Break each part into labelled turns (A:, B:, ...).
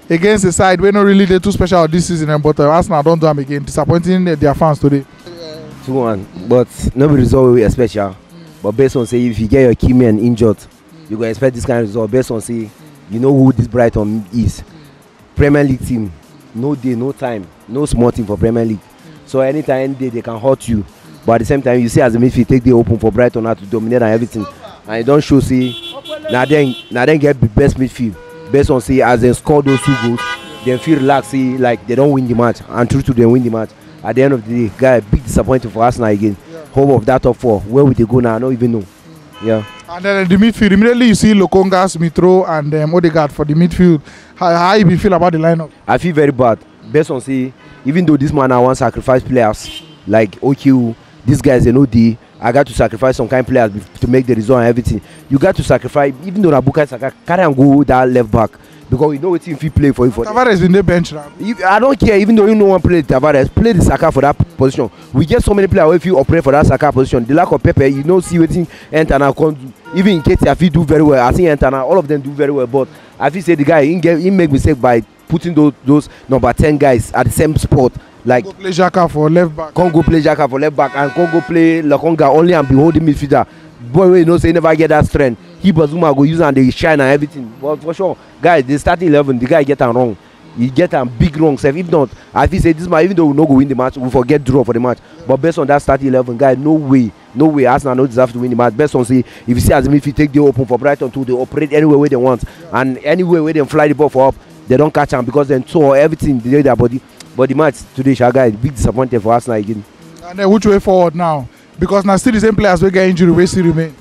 A: against the side we're not really too special this season, but Arsenal don't do them again, disappointing their fans today.
B: 2-1, but no result we special. But based on say if you get your key man injured, you go expect this kind of result. Based on say you know who this Brighton is, Premier League team, no day, no time, no small team for Premier League. So anytime, any day they can hurt you. But at the same time, you see as the midfield take the open for Brighton now to dominate and everything, and it don't show say now then get the best midfield. Based on say as they score those 2 goals, they feel relaxed, say like they don't win the match, and true to them win the match. At the end of the day, guy, big disappointment for Arsenal again. Home of that top 4. Where would they go now? I don't even know. Yeah.
A: And then the midfield, immediately you see Lokonga, Smith-Rowe, and Odegaard for the midfield. How you feel about the lineup?
B: I feel very bad. Based on say, even though this man I want to sacrifice players like OQ, these guys they know I got to sacrifice some kind of players to make the result and everything. You got to sacrifice, even though Nabuka Saka carry and go that left back. Because we know what team play for you.
A: Tavares in the bench now.
B: I don't care, even though you know one play Tavares, play the Saka for that position. We get so many players if you operate for that Saka position. The lack of Pepe, you know, see what team enter now. Even in case if he do very well, I think enter now, all of them do very well. But I feel say the guy he make mistake by putting those number 10 guys at the same spot. Like
A: Congo play Xhaka for left back.
B: Congo play Xhaka for left back, and Congo play Lokonga only and be holding midfielder. Boy, we know say he never get that strength. He Bazuma go use and they shine and everything. But for sure, guys, the starting 11, the guy get them wrong. He get them big wrong. So if not, I feel say this match, even though we no go win the match, we forget draw for the match. But based on that starting 11, guys, no way, Arsenal no deserve to win the match. Based on say, if you see as if you take the open for Brighton too, they operate anywhere where they want, and anywhere where they fly the ball for up, they don't catch them because then tour everything they do their body. But the match today, guys, big disappointment for Arsenal again.
A: And then which way forward now? Because now still the same players will get injury, we still remain.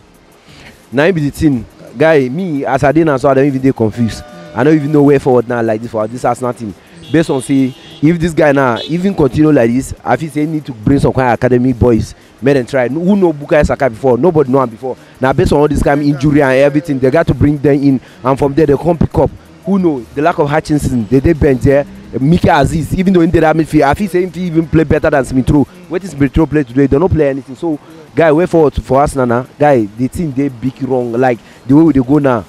B: Now be the thing, guy. Me as I didn't, so I don't even get confused. I don't even know where forward now like this for this Arsenal team. Based on say, if this guy now even continue like this, I feel say need to bring some kind of academic boys, make them try. Who know Bukayo Saka before? Nobody know him before. Now based on all this kind of injury and everything, they got to bring them in, and from there they come pick up. Who know the lack of Hutchinson? They bench there. Mika Aziz, even though in the midfield, I feel say he even play better than Smith-Rowe. What is Smith-Rowe play today? They don't play anything. So, guy, way forward for us now. Guy, the team they big wrong. Like the way they go now,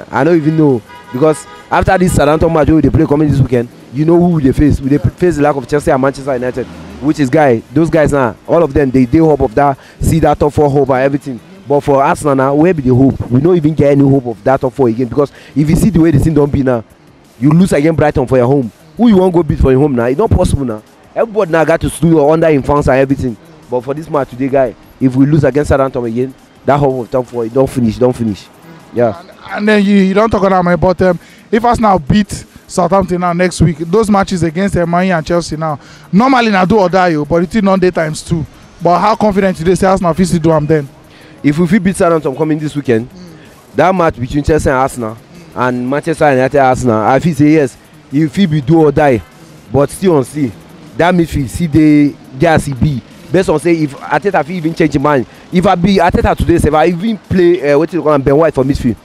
B: I don't even know, because after this Southampton match where they play coming this weekend, you know who they face. They face the lack of Chelsea and Manchester United, which is those guys now, all of them they hope of that, see that top 4 hope and everything. But for Arsenal now, where be the hope? We don't even get any hope of that top 4 again, because if you see the way the team don't be now, you lose against Brighton for your home. Who you want to go beat for your home now? It's not possible now. Everybody now got to do under influence and everything. But for this match today, guy, if we lose against Southampton again, that hope of top 4, it don't finish. Yeah.
A: And then you don't talk about my bottom. If Arsenal beat Southampton now next week, those matches against Man U and Chelsea now, normally now do or die, but it's not day times 2. But how confident today say Arsenal to do them then?
B: If we beat Southampton coming this weekend, that match between Chelsea and Arsenal and Manchester United Arsenal, I feel say yes, if he be do or die, but still on see that midfield, see the JRCB. Based on say if Arteta even change his mind, if I be Arteta today, say if I even play what you call Ben White for midfield,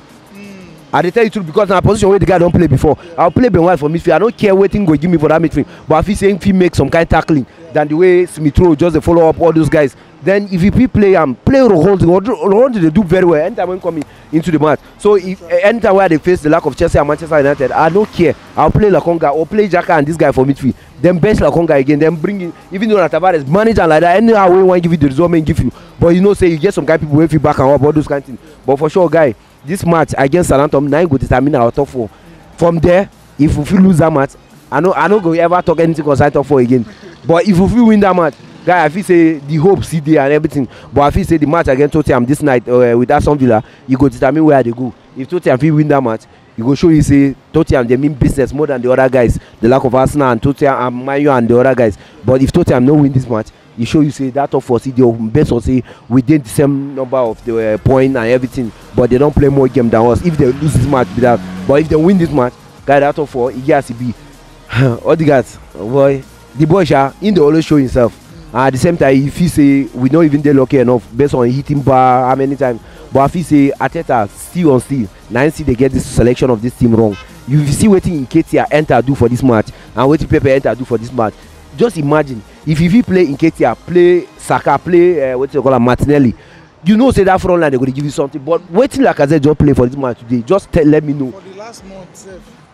B: I tell you true, because in a position where the guy don't play before, I'll play Ben White for midfield. I don't care what thing go give me for that midfield, but if he's saying if he make some kind of tackling than the way Smith-Rowe just the follow up all those guys, then if he play Rohold, they do very well anytime when coming into the match. So if anytime where they face the lack of Chelsea and Manchester United, I don't care. I'll play Lokonga or play Xhaka and this guy for midfield. Then bench Lokonga again, then bring in, even though Tavares manager like that, anyhow we want to give you the result, man, give you. But you know, say you get some kind of people who back and up all those kind of things. But for sure, guy, this match against Southampton, 9 go determine our top 4. From there, if we lose that match, I don't go ever talk anything concerning top 4 again. But if we win that match, guy, I feel say the hope CD and everything. But I feel say the match against Tottenham this night with Aston Villa, you go determine where they go. If Tottenham win that match, you go show you say Tottenham they mean business more than the other guys. The lack of Arsenal and Tottenham and Man U and the other guys. But if Tottenham no win this match, you show you say that top 4 CD best or say we did the same number of the point and everything, but they don't play more game than us. If they lose this match, be that. But if they win this match, guy, that top 4, he has to be Odegaard, boy, the boy in the always show himself. At the same time, if he say we not even they lucky enough based on hitting bar how many times, but if he say Arteta still now see they get this selection of this team wrong. You see waiting Nketiah enter do for this match and waiting Pepe enter do for this match. Just imagine if he play Nketiah, play Saka, play what you call a Martinelli, you know say that front line they're going to give you something. But waiting Lacazette just play for this match today, just let me know.
A: For the last month,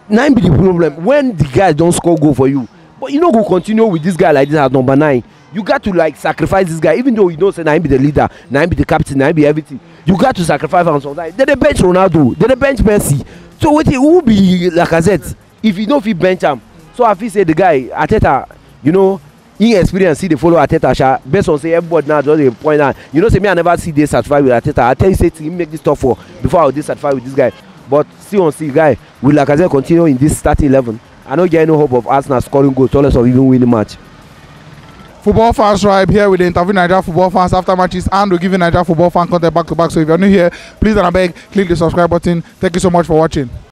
B: Nine be the problem when the guy don't score goal for you, but you no go continue with this guy like this as number 9. You got to like sacrifice this guy, even though you don't say nine be the leader, nine be the captain, nine be everything. You got to sacrifice him sometimes. Then they bench Ronaldo, then they bench Messi. So what who be Lacazette if you don't fit bench him? So I feel say the guy Arteta, you know, inexperience see they follow Arteta based on say everybody now just a point out. You know, say me I never see they satisfied with Arteta. I tell you say to make this tough for before I was dissatisfied with this guy. But still on see guy will Lacazette continue in this starting 11. I don't get no hope of Arsenal scoring goals unless of even winning match.
A: Football fans right here with the interview Nigerian football fans after matches, and we're giving Nigerian football fan content back to back. So if you're new here, please and I beg, click the subscribe button. Thank you so much for watching.